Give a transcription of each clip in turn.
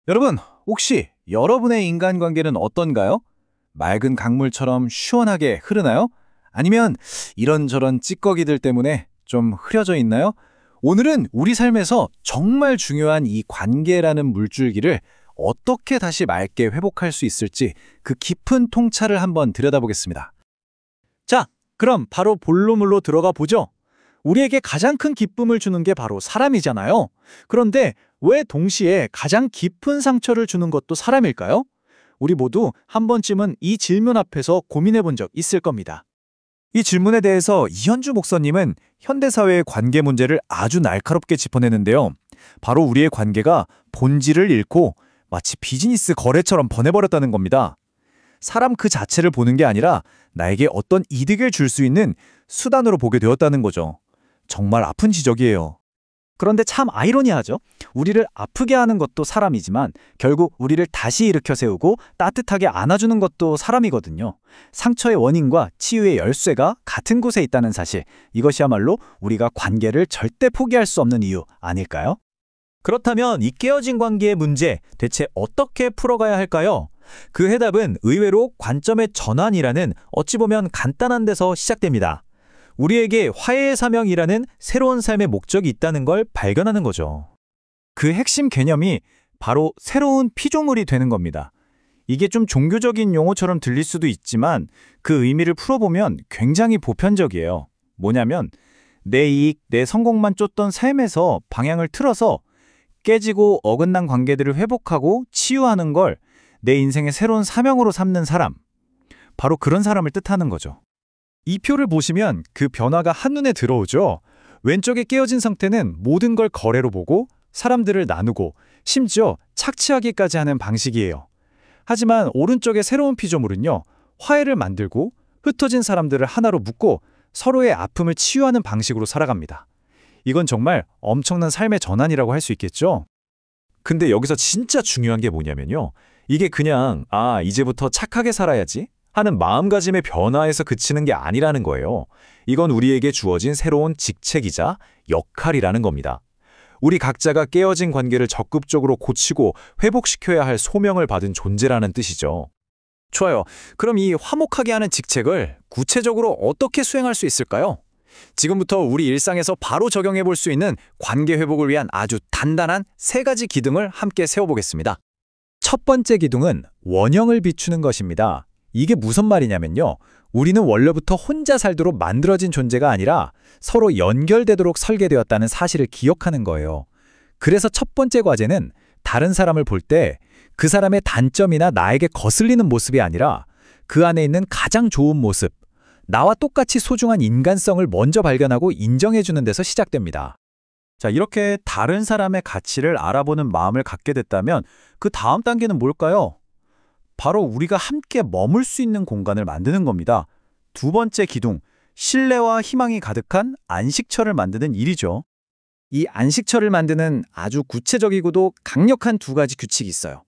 여러분, 혹시 여러분의 인간관계는 어떤가요? 맑은 강물처럼 시원하게 흐르나요? 아니면 이런저런 찌꺼기들 때문에 좀 흐려져 있나요? 오늘은 우리 삶에서 정말 중요한 이 관계라는 물줄기를 어떻게 다시 맑게 회복할 수 있을지 그 깊은 통찰을 한번 들여다보겠습니다. 자, 그럼 바로 본론으로 들어가 보죠. 우리에게 가장 큰 기쁨을 주는 게 바로 사람이잖아요. 그런데 왜 동시에 가장 깊은 상처를 주는 것도 사람일까요? 우리 모두 한 번쯤은 이 질문 앞에서 고민해 본 적 있을 겁니다. 이 질문에 대해서 이현주 목사님은 현대사회의 관계 문제를 아주 날카롭게 짚어내는데요. 바로 우리의 관계가 본질을 잃고 마치 비즈니스 거래처럼 변해버렸다는 겁니다. 사람 그 자체를 보는 게 아니라 나에게 어떤 이득을 줄 수 있는 수단으로 보게 되었다는 거죠. 정말 아픈 지적이에요. 그런데 참 아이러니하죠. 우리를 아프게 하는 것도 사람이지만 결국 우리를 다시 일으켜 세우고 따뜻하게 안아주는 것도 사람이거든요. 상처의 원인과 치유의 열쇠가 같은 곳에 있다는 사실, 이것이야말로 우리가 관계를 절대 포기할 수 없는 이유 아닐까요? 그렇다면 이 깨어진 관계의 문제 대체 어떻게 풀어가야 할까요? 그 해답은 의외로 관점의 전환이라는 어찌 보면 간단한 데서 시작됩니다. 우리에게 화해의 사명이라는 새로운 삶의 목적이 있다는 걸 발견하는 거죠. 그 핵심 개념이 바로 새로운 피조물이 되는 겁니다. 이게 좀 종교적인 용어처럼 들릴 수도 있지만 그 의미를 풀어보면 굉장히 보편적이에요. 뭐냐면 내 이익, 내 성공만 쫓던 삶에서 방향을 틀어서 깨지고 어긋난 관계들을 회복하고 치유하는 걸 내 인생의 새로운 사명으로 삼는 사람. 바로 그런 사람을 뜻하는 거죠. 이 표를 보시면 그 변화가 한눈에 들어오죠. 왼쪽에 깨어진 상태는 모든 걸 거래로 보고 사람들을 나누고 심지어 착취하기까지 하는 방식이에요. 하지만 오른쪽의 새로운 피조물은요. 화해를 만들고 흩어진 사람들을 하나로 묶고 서로의 아픔을 치유하는 방식으로 살아갑니다. 이건 정말 엄청난 삶의 전환이라고 할 수 있겠죠? 근데 여기서 진짜 중요한 게 뭐냐면요. 이게 그냥 이제부터 착하게 살아야지 하는 마음가짐의 변화에서 그치는 게 아니라는 거예요. 이건 우리에게 주어진 새로운 직책이자 역할이라는 겁니다. 우리 각자가 깨어진 관계를 적극적으로 고치고 회복시켜야 할 소명을 받은 존재라는 뜻이죠. 좋아요. 그럼 이 화목하게 하는 직책을 구체적으로 어떻게 수행할 수 있을까요? 지금부터 우리 일상에서 바로 적용해 볼 수 있는 관계 회복을 위한 아주 단단한 3가지 기둥을 함께 세워보겠습니다. 첫 번째 기둥은 원형을 비추는 것입니다. 이게 무슨 말이냐면요. 우리는 원래부터 혼자 살도록 만들어진 존재가 아니라 서로 연결되도록 설계되었다는 사실을 기억하는 거예요. 그래서 첫 번째 과제는 다른 사람을 볼 때 그 사람의 단점이나 나에게 거슬리는 모습이 아니라 그 안에 있는 가장 좋은 모습, 나와 똑같이 소중한 인간성을 먼저 발견하고 인정해주는 데서 시작됩니다. 자, 이렇게 다른 사람의 가치를 알아보는 마음을 갖게 됐다면 그 다음 단계는 뭘까요? 바로 우리가 함께 머물 수 있는 공간을 만드는 겁니다. 두 번째 기둥, 신뢰와 희망이 가득한 안식처를 만드는 일이죠. 이 안식처를 만드는 아주 구체적이고도 강력한 2가지 규칙이 있어요.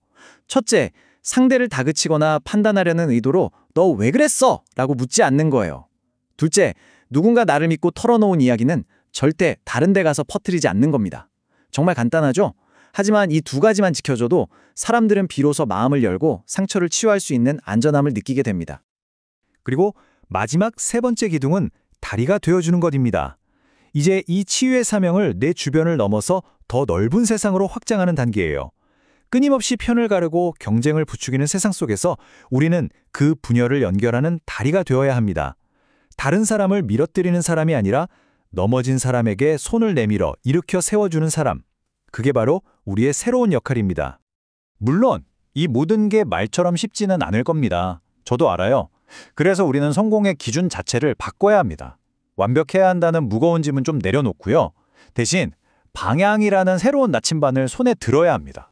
첫째, 상대를 다그치거나 판단하려는 의도로 너 왜 그랬어? 라고 묻지 않는 거예요. 둘째, 누군가 나를 믿고 털어놓은 이야기는 절대 다른 데 가서 퍼뜨리지 않는 겁니다. 정말 간단하죠? 하지만 이 2가지만 지켜줘도 사람들은 비로소 마음을 열고 상처를 치유할 수 있는 안전함을 느끼게 됩니다. 그리고 마지막 3번째 기둥은 다리가 되어주는 것입니다. 이제 이 치유의 사명을 내 주변을 넘어서 더 넓은 세상으로 확장하는 단계예요. 끊임없이 편을 가르고 경쟁을 부추기는 세상 속에서 우리는 그 분열을 연결하는 다리가 되어야 합니다. 다른 사람을 밀어뜨리는 사람이 아니라 넘어진 사람에게 손을 내밀어 일으켜 세워주는 사람. 그게 바로 우리의 새로운 역할입니다. 물론 이 모든 게 말처럼 쉽지는 않을 겁니다. 저도 알아요. 그래서 우리는 성공의 기준 자체를 바꿔야 합니다. 완벽해야 한다는 무거운 짐은 좀 내려놓고요. 대신 방향이라는 새로운 나침반을 손에 들어야 합니다.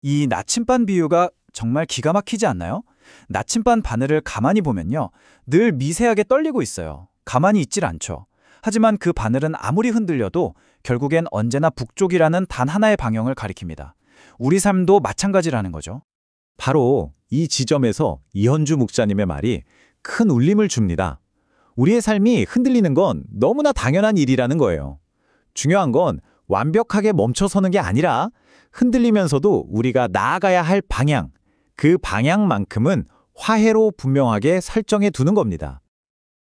이 나침반 비유가 정말 기가 막히지 않나요? 나침반 바늘을 가만히 보면요. 늘 미세하게 떨리고 있어요. 가만히 있질 않죠. 하지만 그 바늘은 아무리 흔들려도 결국엔 언제나 북쪽이라는 단 하나의 방향을 가리킵니다. 우리 삶도 마찬가지라는 거죠. 바로 이 지점에서 이현주 목사님의 말이 큰 울림을 줍니다. 우리의 삶이 흔들리는 건 너무나 당연한 일이라는 거예요. 중요한 건 완벽하게 멈춰서는 게 아니라 흔들리면서도 우리가 나아가야 할 방향, 그 방향만큼은 화해로 분명하게 설정해 두는 겁니다.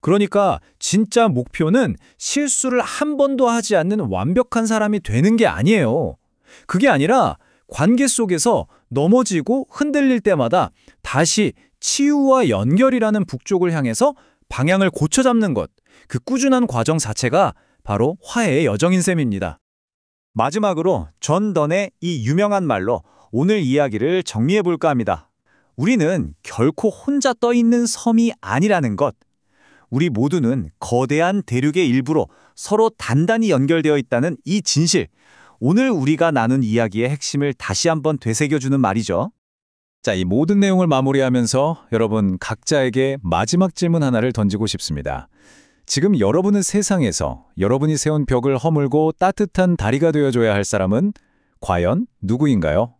그러니까 진짜 목표는 실수를 한 번도 하지 않는 완벽한 사람이 되는 게 아니에요. 그게 아니라 관계 속에서 넘어지고 흔들릴 때마다 다시 치유와 연결이라는 북쪽을 향해서 방향을 고쳐잡는 것, 그 꾸준한 과정 자체가 바로 화해의 여정인 셈입니다. 마지막으로 존 던의 이 유명한 말로 오늘 이야기를 정리해 볼까 합니다. 우리는 결코 혼자 떠 있는 섬이 아니라는 것. 우리 모두는 거대한 대륙의 일부로 서로 단단히 연결되어 있다는 이 진실. 오늘 우리가 나눈 이야기의 핵심을 다시 한번 되새겨주는 말이죠. 자, 이 모든 내용을 마무리하면서 여러분 각자에게 마지막 질문 하나를 던지고 싶습니다. 지금 여러분의 세상에서 여러분이 세운 벽을 허물고 따뜻한 다리가 되어줘야 할 사람은 과연 누구인가요?